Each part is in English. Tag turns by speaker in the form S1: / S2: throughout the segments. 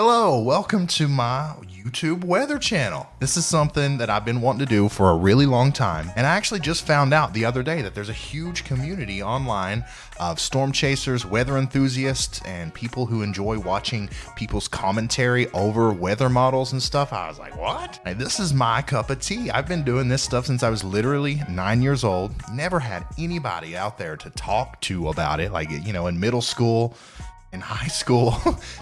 S1: Hello, welcome to my YouTube weather channel. This is something that I've been wanting to do for a really long time, and I actually just found out the other day that there's a huge community online of storm chasers, weather enthusiasts, and people who enjoy watching people's commentary over weather models and stuff. I was like, what? Hey, this is my cup of tea. I've been doing this stuff since I was literally 9 years old. Never had anybody out there to talk to about it. Like, in middle school, in high school,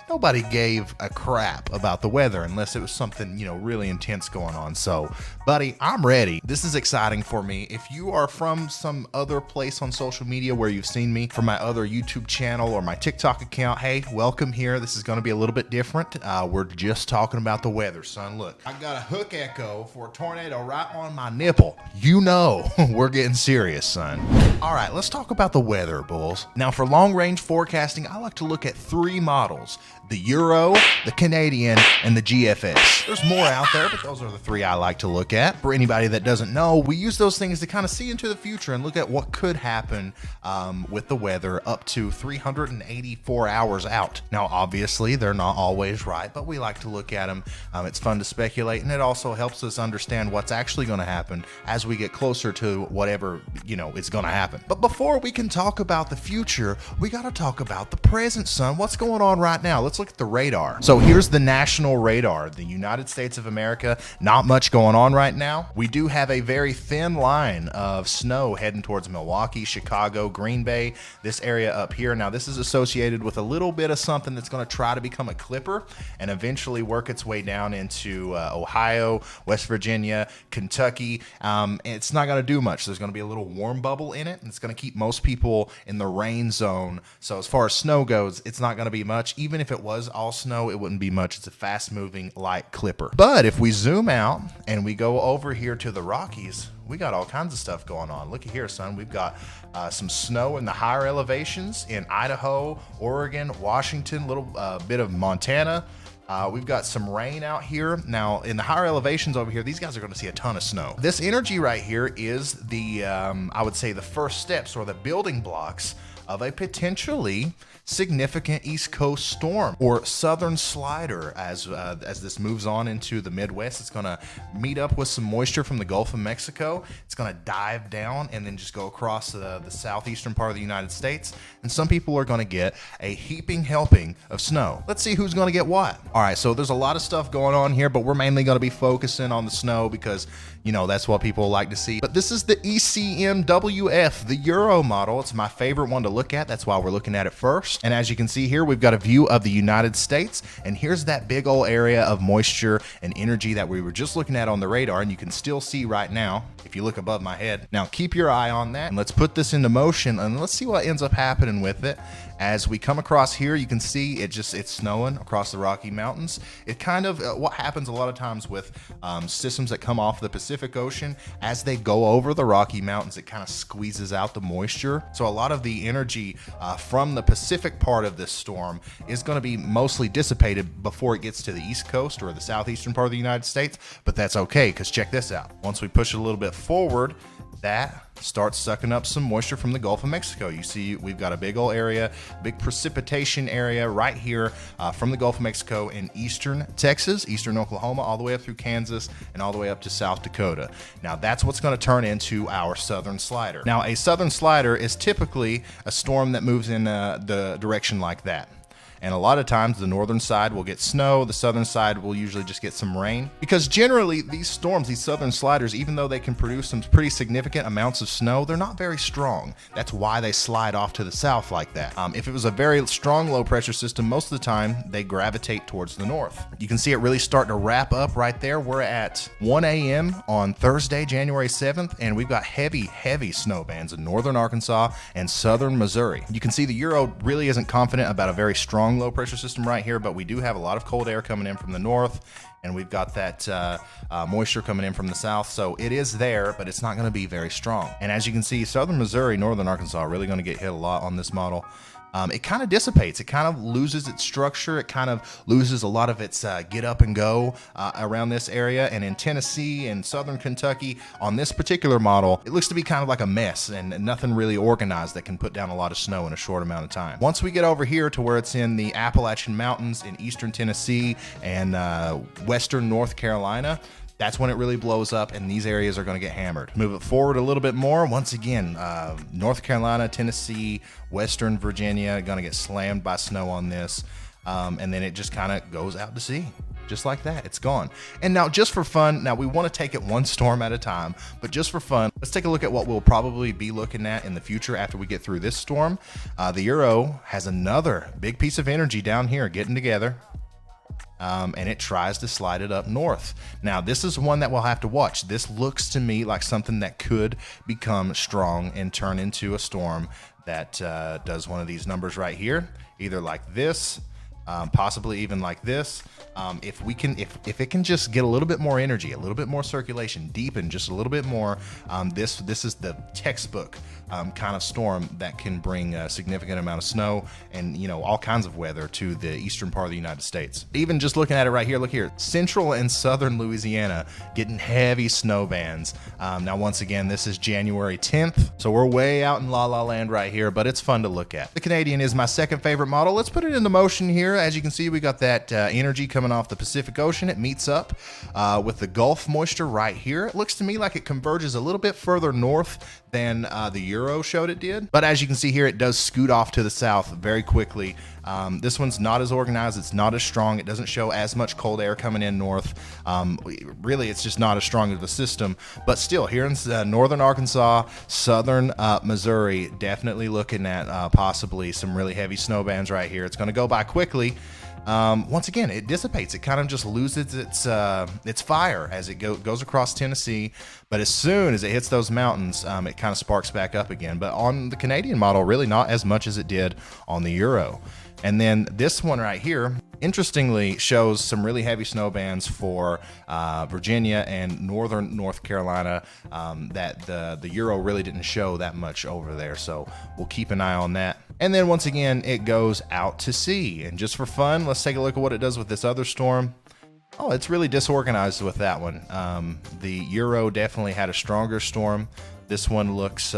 S1: nobody gave a crap about the weather unless it was something, really intense going on. So, buddy, I'm ready. This is exciting for me. If you are from some other place on social media where you've seen me from my other YouTube channel or my TikTok account, hey, welcome here. This is going to be a little bit different. We're just talking about the weather, son. Look, I got a hook echo for a tornado right on my nipple. We're getting serious, son. All right, let's talk about the weather, bulls. Now, for long-range forecasting, I like to look at three models: the Euro, the Canadian, and the GFS. There's more out there, but those are the three I like to look at. For anybody that doesn't know, we use those things to kind of see into the future and look at what could happen with the weather up to 384 hours out. Now, obviously, they're not always right, but we like to look at them. It's fun to speculate, and it also helps us understand what's actually going to happen as we get closer to whatever, is going to happen. But before we can talk about the future, we got to talk about the present, son. What's going on right now? Let's look at the radar. So here's the national radar, the United States of America. Not much going on right now. We do have a very thin line of snow heading towards Milwaukee, Chicago, Green Bay, this area up here. Now, this is associated with a little bit of something that's going to try to become a clipper and eventually work its way down into Ohio, West Virginia, Kentucky. It's not going to do much. There's going to be a little warm bubble in it, and it's going to keep most people in the rain zone. So as far as snow goes, it's not going to be much. Even if it was all snow, it wouldn't be much. It's a fast-moving light clipper. But if we zoom out and we go over here to the Rockies, we got all kinds of stuff going on. Look at here, son. We've got some snow in the higher elevations in Idaho, Oregon, Washington, little bit of Montana. We've got some rain out here. Now, in the higher elevations over here, these guys are going to see a ton of snow. This energy right here is the, I would say, the first steps or the building blocks of a potentially significant East Coast storm or southern slider. As this moves on into the Midwest, it's going to meet up with some moisture from the Gulf of Mexico. It's going to dive down and then just go across the southeastern part of the United States. And some people are going to get a heaping helping of snow. Let's see who's going to get what. All right, so there's a lot of stuff going on here, but we're mainly going to be focusing on the snow because, that's what people like to see. But this is the ECMWF, the Euro model. It's my favorite one to look at. That's why we're looking at it first. And as you can see here, we've got a view of the United States, and here's that big old area of moisture and energy that we were just looking at on the radar, and you can still see right now if you look above my head. Now keep your eye on that, and let's put this into motion, and let's see what ends up happening with it. As we come across here, you can see it's snowing across the Rocky Mountains. It kind of, what happens a lot of times with systems that come off the Pacific Ocean, as they go over the Rocky Mountains, it kind of squeezes out the moisture. So a lot of the energy from the Pacific part of this storm is going to be mostly dissipated before it gets to the East Coast or the southeastern part of the United States, but that's okay, because check this out. Once we push it a little bit forward, that starts sucking up some moisture from the Gulf of Mexico. You see, we've got a big old area, big precipitation area right here from the Gulf of Mexico in eastern Texas, eastern Oklahoma, all the way up through Kansas, and all the way up to South Dakota. Now, that's what's going to turn into our southern slider. Now, a southern slider is typically a storm that moves in the direction like that. And a lot of times the northern side will get snow, the southern side will usually just get some rain. Because generally these storms, these southern sliders, even though they can produce some pretty significant amounts of snow, they're not very strong. That's why they slide off to the south like that. If it was a very strong low pressure system, most of the time they gravitate towards the north. You can see it really starting to wrap up right there. We're at 1 a.m. on Thursday, January 7th, and we've got heavy snow bands in northern Arkansas and southern Missouri. You can see the Euro really isn't confident about a very strong low pressure system right here, but we do have a lot of cold air coming in from the north, and we've got that moisture coming in from the south, so it is there, but it's not going to be very strong. And as you can see, southern Missouri, northern Arkansas are really going to get hit a lot on this model. it kind of dissipates. It kind of loses its structure. It kind of loses a lot of its get up and go around this area. And in Tennessee and southern Kentucky, on this particular model, it looks to be kind of like a mess and nothing really organized that can put down a lot of snow in a short amount of time. Once we get over here to where it's in the Appalachian Mountains in eastern Tennessee and western North Carolina, that's when it really blows up and these areas are going to get hammered. Move it forward a little bit more. Once again, North Carolina, Tennessee, Western Virginia, going to get slammed by snow on this. And then it just kind of goes out to sea. Just like that, it's gone. And now just for fun, now we want to take it one storm at a time, but just for fun, let's take a look at what we'll probably be looking at in the future after we get through this storm. The Euro has another big piece of energy down here getting together. And it tries to slide it up north. Now, this is one that we'll have to watch. This looks to me like something that could become strong and turn into a storm that does one of these numbers right here, either like this, possibly even like this. If it can just get a little bit more energy, a little bit more circulation, deepen just a little bit more, this is the textbook kind of storm that can bring a significant amount of snow and, you know, all kinds of weather to the eastern part of the United States. Even just looking at it right here, look here, central and southern Louisiana getting heavy snow bands. Now, once again, this is January 10th, so we're way out in La La Land right here, but it's fun to look at. The Canadian is my second favorite model. Let's put it into motion here. As you can see, we got that energy coming off the Pacific Ocean. It meets up with the Gulf moisture right here. It looks to me like it converges a little bit further north than the Euro showed it did. But as you can see here, it does scoot off to the south very quickly. This one's not as organized. It's not as strong. It doesn't show as much cold air coming in north. Really, it's just not as strong of a system. But still, here in northern Arkansas, southern Missouri, definitely looking at possibly some really heavy snow bands right here. It's going to go by quickly. Once again, it dissipates. It kind of just loses its fire as it goes across Tennessee. But as soon as it hits those mountains, it kind of sparks back up again. But on the Canadian model, really not as much as it did on the Euro. And then this one right here, interestingly, shows some really heavy snow bands for Virginia and northern North Carolina that the Euro really didn't show that much over there. So we'll keep an eye on that. And then once again, it goes out to sea. And just for fun, let's take a look at what it does with this other storm. Oh, it's really disorganized with that one. The Euro definitely had a stronger storm. This one looks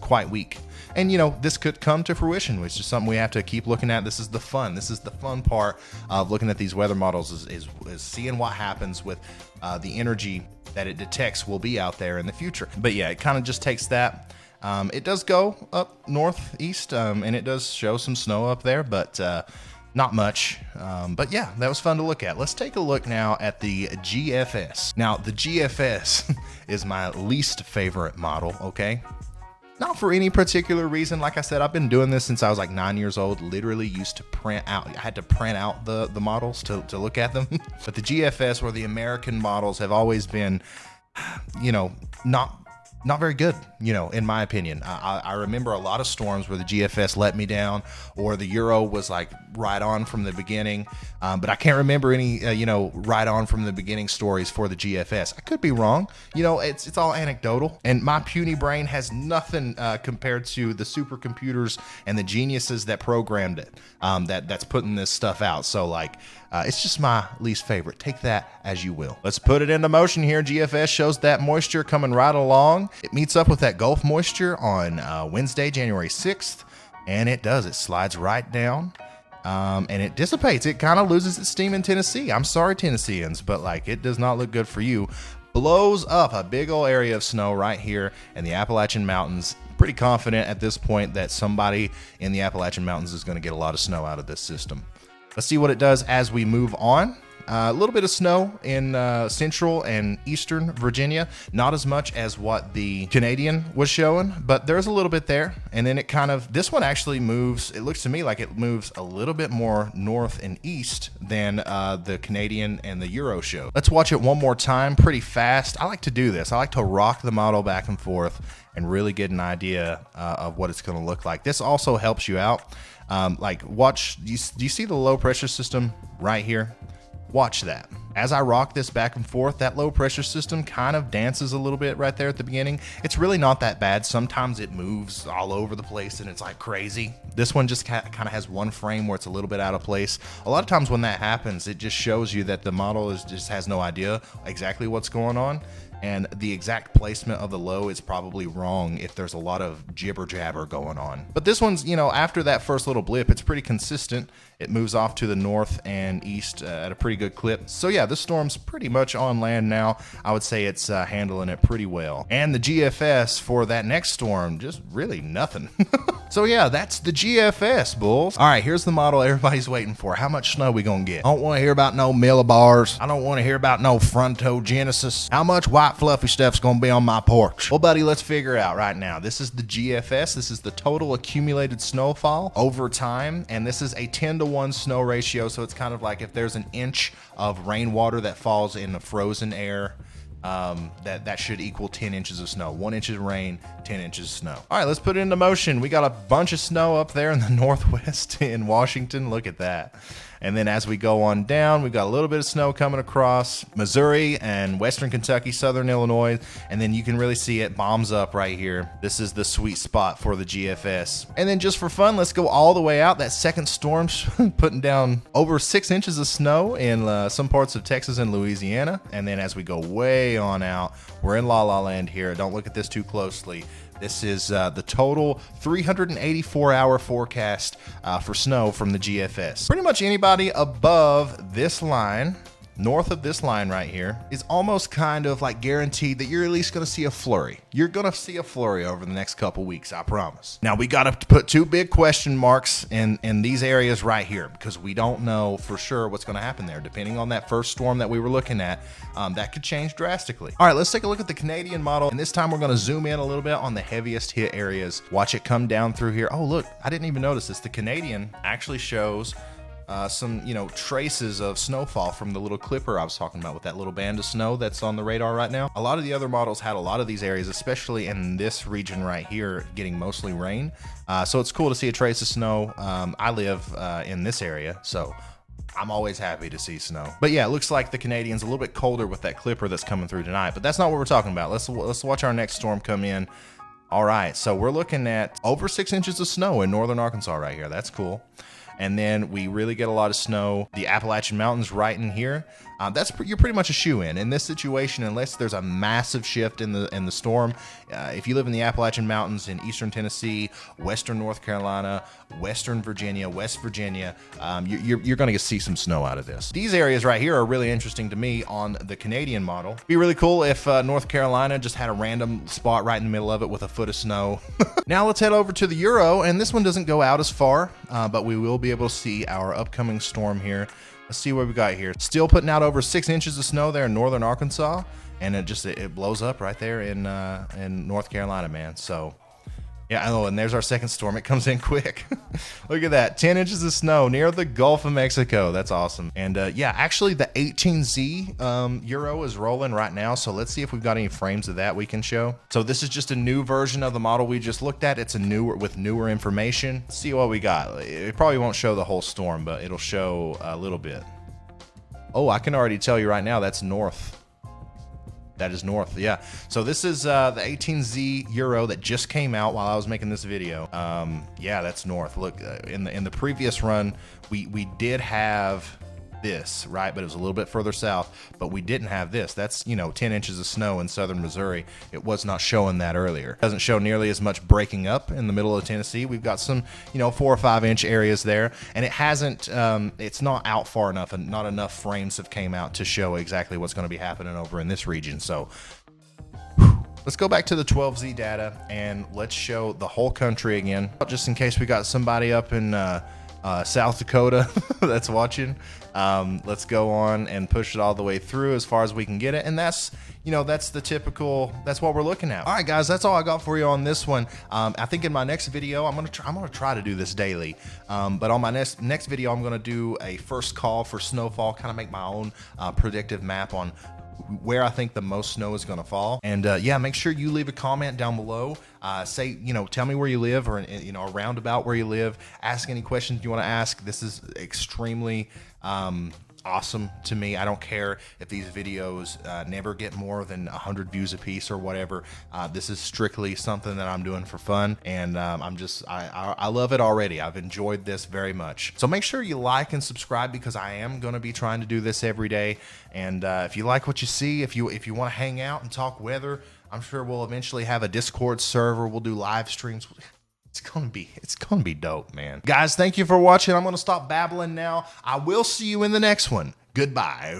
S1: quite weak. And, you know, this could come to fruition, which is something we have to keep looking at. This is the fun. This is the fun part of looking at these weather models is seeing what happens with the energy that it detects will be out there in the future. But yeah, it kind of just takes that. It does go up northeast, and it does show some snow up there, but not much. But yeah, that was fun to look at. Let's take a look now at the GFS. Now, the GFS is my least favorite model, okay? Not for any particular reason. Like I said, I've been doing this since I was like 9 years old. Literally used to print out. I had to print out the models to look at them. But the GFS, or the American models, have always been, you know, not very good, you know, in my opinion. I remember a lot of storms where the GFS let me down, or the Euro was like right on from the beginning. But I can't remember any, you know, right on from the beginning stories for the GFS. I could be wrong. You know, it's all anecdotal, and my puny brain has nothing compared to the supercomputers and the geniuses that programmed it, that's putting this stuff out. So like, it's just my least favorite. Take that as you will. Let's put it into motion here. GFS shows that moisture coming right along. It meets up with that Gulf moisture on Wednesday, January 6th, and it does. It slides right down, and it dissipates. It kind of loses its steam in Tennessee. I'm sorry, Tennesseans, but like, it does not look good for you. Blows up a big old area of snow right here in the Appalachian Mountains. Pretty confident at this point that somebody in the Appalachian Mountains is going to get a lot of snow out of this system. Let's see what it does as we move on. A little bit of snow in central and eastern Virginia. Not as much as what the Canadian was showing, but there's a little bit there. And then it kind of, this one actually moves, it looks to me like it moves a little bit more north and east than the Canadian and the Euro show. Let's watch it one more time pretty fast. I like to do this. I like to rock the model back and forth and really get an idea of what it's going to look like. This also helps you out. Like, watch, do you see the low pressure system right here? Watch that. As I rock this back and forth, that low pressure system kind of dances a little bit right there at the beginning. It's really not that bad. Sometimes it moves all over the place and it's like crazy. This one just kind of has one frame where it's a little bit out of place. A lot of times when that happens, it just shows you that the model just has no idea exactly what's going on. And the exact placement of the low is probably wrong if there's a lot of jibber jabber going on. But this one's, you know, after that first little blip, it's pretty consistent. It moves off to the north and east at a pretty good clip. So yeah, this storm's pretty much on land now. I would say it's handling it pretty well. And the GFS for that next storm, just really nothing. So yeah, that's the GFS, bulls. All right, here's the model everybody's waiting for. How much snow we gonna get? I don't want to hear about no millibars. I don't want to hear about no frontogenesis. How much white fluffy stuff's gonna be on my porch? Well, buddy, let's figure it out right now. This is the GFS. This is the total accumulated snowfall over time, and this is a 10-to-1 snow ratio. So it's kind of like if there's an inch of rainwater that falls in the frozen air, that should equal 10 inches of snow. 1 inch of rain, 10 inches of snow. All right, let's put it into motion. We got a bunch of snow up there in the northwest in Washington. Look at that. And then as we go on down, we've got a little bit of snow coming across Missouri and western Kentucky, southern Illinois. And then you can really see it bombs up right here. This is the sweet spot for the GFS. And then just for fun, let's go all the way out. That second storm's putting down over 6 inches of snow in some parts of Texas and Louisiana. And then as we go way on out, we're in La La Land here. Don't look at this too closely. This is the total 384-hour forecast for snow from the GFS. Pretty much anybody above this line, north of this line right here, is almost kind of like guaranteed that you're at least going to see a flurry. You're going to see a flurry over the next couple weeks, I promise. Now, we got to put two big question marks in these areas right here because we don't know for sure what's going to happen there. Depending on that first storm that we were looking at, that could change drastically. All right, let's take a look at the Canadian model. And this time we're going to zoom in a little bit on the heaviest hit areas. Watch it come down through here. Oh, look, I didn't even notice this. The Canadian actually shows some, you know, traces of snowfall from the little clipper I was talking about with that little band of snow that's on the radar right now. A lot of the other models had a lot of these areas, especially in this region right here, getting mostly rain. So it's cool to see a trace of snow. I live in this area, so I'm always happy to see snow. But yeah, it looks like the Canadian's a little bit colder with that clipper that's coming through tonight, but that's not what we're talking about. Let's watch our next storm come in. All right, so we're looking at over 6 inches of snow in northern Arkansas right here. That's cool. And then we really get a lot of snow. The Appalachian Mountains right in here. You're pretty much a shoe-in in this situation, unless there's a massive shift in the storm. If you live in the Appalachian Mountains in eastern Tennessee, western North Carolina, western Virginia, West Virginia, you're going to see some snow out of this. These areas right here are really interesting to me on the Canadian model. It'd be really cool if North Carolina just had a random spot right in the middle of it with a foot of snow. Now let's head over to the Euro, and this one doesn't go out as far, but we will be able to see our upcoming storm here. Let's see what we got here. Still putting out over 6 inches of snow there in northern Arkansas, and it blows up right there in North Carolina, man. So yeah, oh, and there's our second storm. It comes in quick. Look at that, 10 inches of snow near the Gulf of Mexico. That's awesome. And yeah, actually the 18Z Euro is rolling right now. So let's see if we've got any frames of that we can show. So this is just a new version of the model we just looked at. It's with newer information. Let's see what we got. It probably won't show the whole storm, but it'll show a little bit. Oh, I can already tell you right now that's north. That is north, yeah. So this is the 18Z Euro that just came out while I was making this video. Yeah, that's north. Look, in the previous run, we did have this, right? But it was a little bit further south, but we didn't have this. That's, 10 inches of snow in southern Missouri. It was not showing that earlier. It doesn't show nearly as much breaking up in the middle of Tennessee. We've got some, 4 or 5 inch areas there, and it hasn't, it's not out far enough, and not enough frames have came out to show exactly what's going to be happening over in this region. So let's go back to the 12Z data and let's show the whole country again, just in case we got somebody up in South Dakota that's watching. Let's go on and push it all the way through as far as we can get it, and that's the typical, that's what we're looking at. All right, guys, that's all I got for you on this one. I think in my next video I'm gonna try to do this daily, but on my next video I'm gonna do a first call for snowfall, kind of make my own predictive map on where I think the most snow is going to fall. And yeah, make sure you leave a comment down below. Say, tell me where you live, or around about where you live. Ask any questions you want to ask. This is extremely awesome to me. I don't care if these videos never get more than 100 views a piece or whatever. This is strictly something that I'm doing for fun, and I love it already. I've enjoyed this very much. So make sure you like and subscribe, because I am going to be trying to do this every day. And if you like what you see, if you want to hang out and talk weather, I'm sure we'll eventually have a Discord server. We'll do live streams. It's gonna be dope, man. Guys, thank you for watching. I'm gonna stop babbling now. I will see you in the next one. Goodbye.